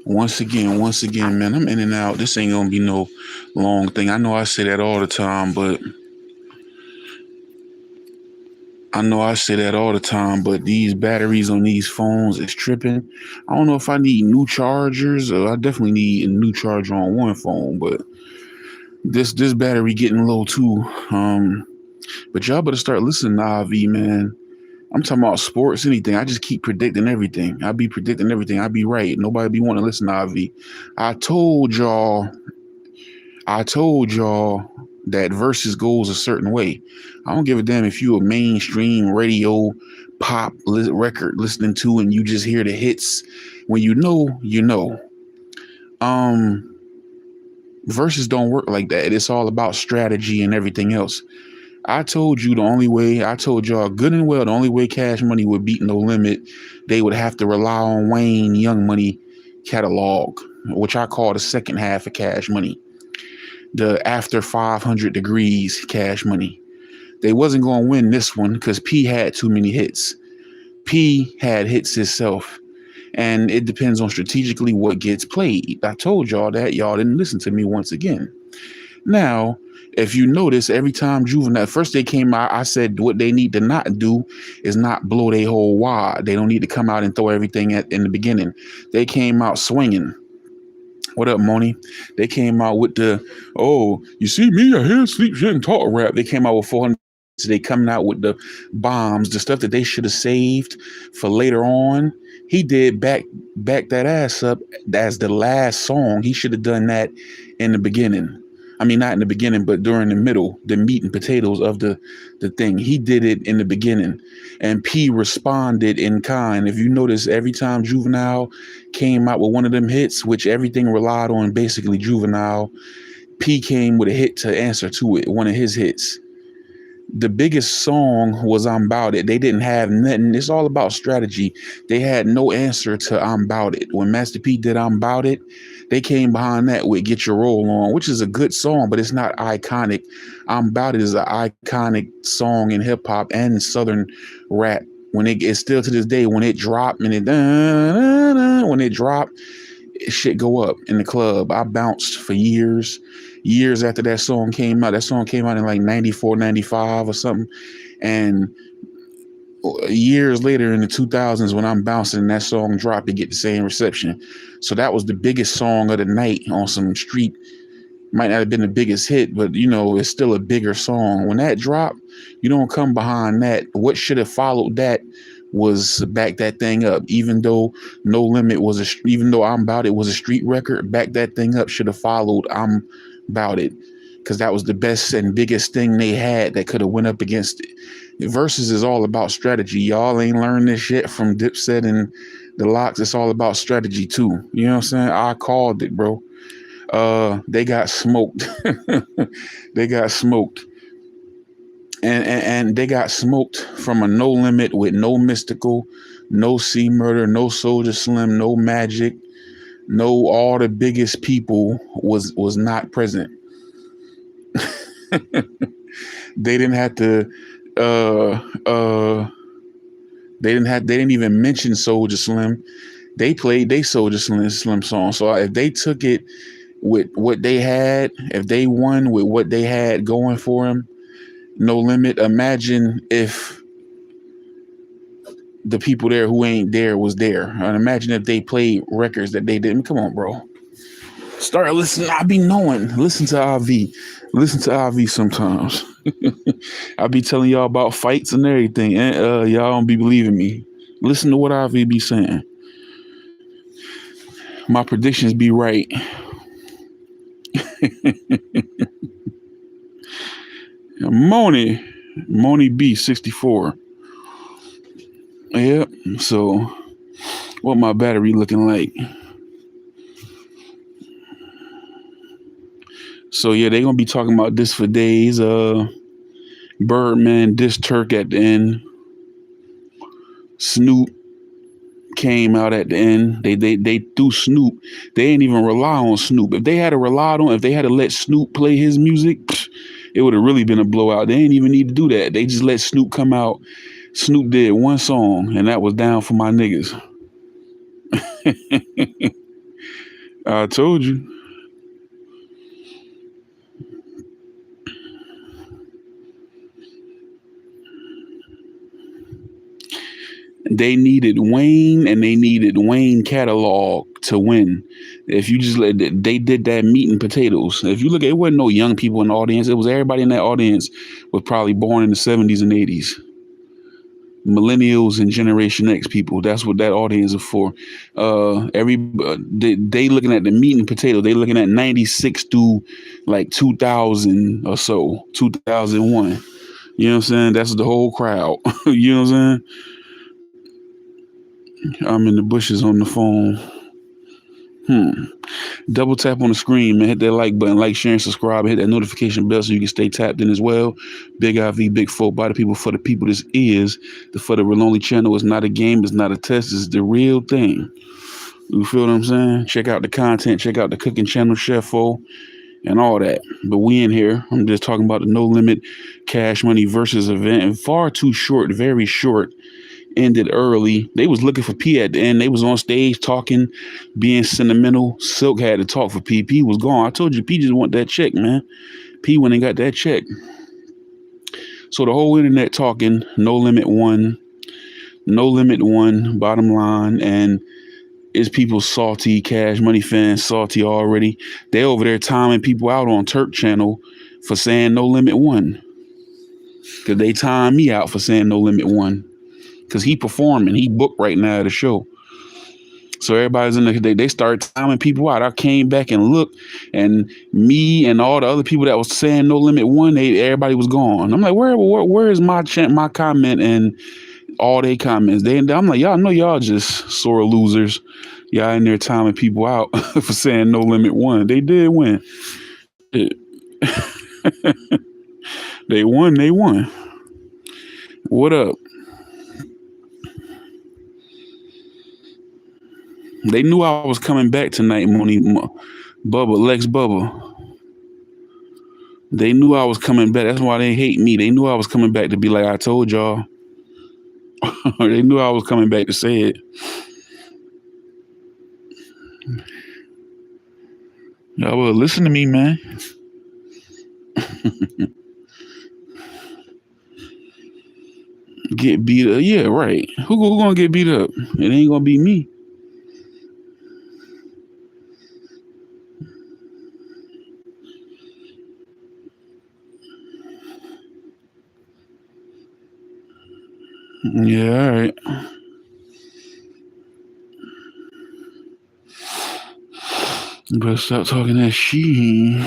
Once again, man, I'm in and out. This ain't gonna be no long thing. I know I say that all the time, but these batteries on these phones is tripping. I don't know if I need new chargers, or I definitely need a new charger on one phone, but this battery getting low too. But y'all better start listening to IV, man. I'm talking about sports, anything. I just keep predicting everything. I be predicting everything. I be right. Nobody be wanting to listen to IV. I told y'all I told y'all that Versus goes a certain way. I don't give a damn if you a mainstream radio pop record listening to and you just hear the hits. When you know, you know. Um, Versus don't work like that. It's all about strategy and everything else. I told y'all good and well, the only way Cash Money would beat No Limit, they would have to rely on Wayne Young Money catalog, which I call the second half of Cash Money, the after 500 degrees Cash Money. They wasn't going to win this one because P had too many hits. P had hits himself, and it depends on strategically what gets played. I told y'all that. Y'all didn't listen to me once again. Now, if you notice, every time Juvenile, first they came out, I said what they need to not do is not blow their whole wad. They don't need to come out and throw everything in the beginning. They came out swinging. What up, Moni? They came out with the, oh, you see me, I hear sleep, shit, and talk rap. They came out with 400. So they coming out with the bombs, the stuff that they should have saved for later on. He did back that ass up as the last song. He should have done that in the beginning. I mean, not in the beginning, but during the middle, the meat and potatoes of the thing. He did it in the beginning, and P responded in kind. If you notice, every time Juvenile came out with one of them hits, which everything relied on basically Juvenile, P came with a hit to answer to it, one of his hits. The biggest song was I'm About It. They didn't have nothing. It's all about strategy. They had no answer to I'm About It. When Master P did I'm About It, they came behind that with Get Your Roll On, which is a good song, but it's not iconic. I'm About It is an iconic song in hip hop and Southern rap. It's still to this day, when it dropped and when it dropped, shit go up in the club. I bounced for years after that song came out. That song came out in like 94, 95 or something. And years later in the 2000s, when I'm bouncing, that song dropped to get the same reception. So that was the biggest song of the night on some street. Might not have been the biggest hit, but it's still a bigger song. When that dropped, you don't come behind that. What should have followed that was back that thing up. Even though No Limit even though I'm About It was a street record, back that thing up should have followed I'm About It, because that was the best and biggest thing they had that could have went up against it. Versus is all about strategy. Y'all ain't learned this shit from Dipset and the Locks. It's all about strategy too. You know what I'm saying? I called it, bro. They got smoked. They got smoked. And they got smoked from a No Limit with no Mystical, no C Murder, no Soulja Slim, no Magic, no all the biggest people was not present. They didn't have to they didn't even mention Soulja Slim. They played they Soulja Slim song. So if they took it with what they had, if they won with what they had going for them, No Limit, imagine if the people there who ain't there was there. And imagine if they played records that they didn't. Come on, bro. Start listening. I be knowing. Listen to IV. Listen to IV sometimes. I be telling y'all about fights and everything. And y'all don't be believing me. Listen to what IV be saying. My predictions be right. Moni B 64. Yep. So what my battery looking like? So yeah, they gonna be talking about this for days. Birdman diss Turk at the end. Snoop came out at the end. They threw Snoop. They ain't even rely on Snoop. If they had to let Snoop play his music, it would have really been a blowout. They ain't even need to do that. They just let Snoop come out. Snoop did one song, and that was Down for My Niggas. I told you. They needed Wayne and they needed Wayne catalog to win. If you just let they did that meat and potatoes. If you look at it, wasn't no young people in the audience. It was everybody in that audience was probably born in the 70s and 80s. Millennials and Generation X people. That's what that audience is for. They looking at the meat and potato. They looking at 96 through like 2000 or so, 2001. You know what I'm saying? That's the whole crowd. You know what I'm saying? I'm in the bushes on the phone. Double tap on the screen, man. Hit that like button, like, share, and subscribe. Hit that notification bell so you can stay tapped in as well. Big IV, big folk, by the people, for the people. This is the For the Real Only channel. It's not a game. It's not a test. It's the real thing. You feel what I'm saying? Check out the content. Check out the cooking channel, Chefo, and all that. But we in here. I'm just talking about the No Limit Cash Money Versus event. And far too short, very short. Ended early. They was looking for P at the end. They was on stage talking, being sentimental. Silk had to talk for P. P was gone. I told you, P just want that check, man. P went and got that check. So the whole internet talking, No Limit won. No Limit won, bottom line. And is people salty, Cash Money fans salty already? They over there timing people out on Turk channel for saying No Limit won. Because they timed me out for saying No Limit won. Because he performing, he booked right now at the show. So everybody's in they started timing people out. I came back and looked, and me and all the other people that was saying No Limit won, everybody was gone. I'm like, where is my comment and all their comments? I'm like, y'all know y'all just sore losers. Y'all in there timing people out for saying No Limit won. They did win. They won. They won. What up? They knew I was coming back tonight, Bubba, Lex Bubba. They knew I was coming back. That's why they hate me. They knew I was coming back to be like, I told y'all. They knew I was coming back to say it. Y'all well, listen to me, man. Get beat up. Yeah, right. Who gonna get beat up? It ain't gonna be me. Yeah, all right. You better stop talking that shit.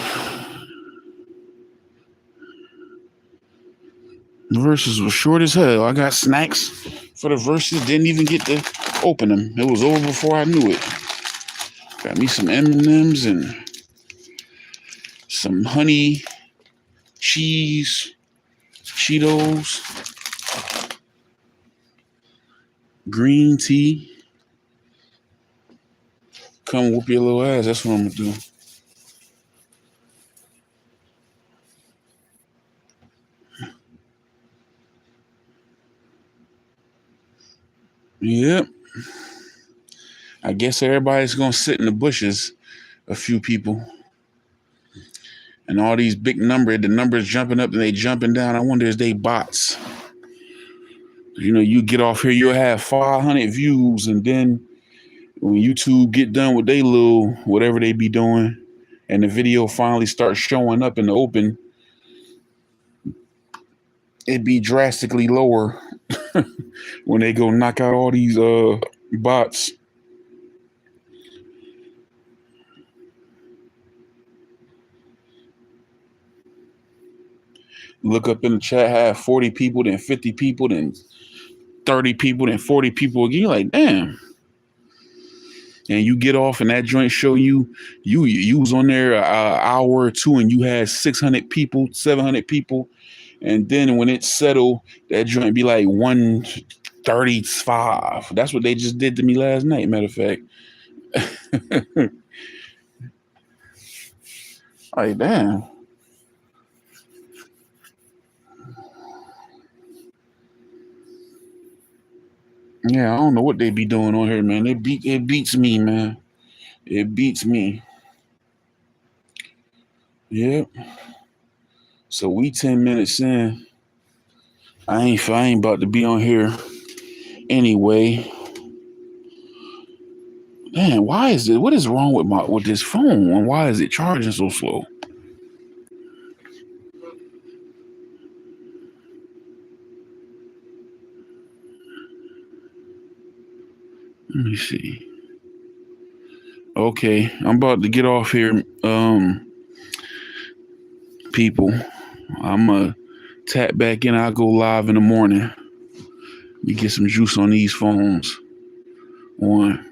The verses was short as hell. I got snacks for the verses. Didn't even get to open them. It was over before I knew it. Got me some M&Ms and some honey, cheese, Cheetos, green tea. Come whoop your little ass. That's what I'm gonna do. Yep. I guess everybody's gonna sit in the bushes. A few people. And all these big the numbers jumping up and they jumping down. I wonder if they bots. You know, you get off here, you'll have 500 views, and then when YouTube get done with they little whatever they be doing, and the video finally starts showing up in the open, it'd be drastically lower when they go knock out all these bots. Look up in the chat, have 40 people, then 50 people, then 30 people, then 40 people again. You're like, damn. And you get off and that joint show you was on there an hour or two and you had 600 people, 700 people. And then when it settled, that joint be like 135. That's what they just did to me last night, matter of fact. Like, damn. Yeah, I don't know what they be doing on here, man. It beats me, man. It beats me. Yep. So we 10 minutes in. I ain't about to be on here anyway. Man, why is it? What is wrong with this phone? And why is it charging so slow? Let me see. Okay, I'm about to get off here. People, I'm gonna tap back in. I'll go live in the morning. Let me get some juice on these phones. One.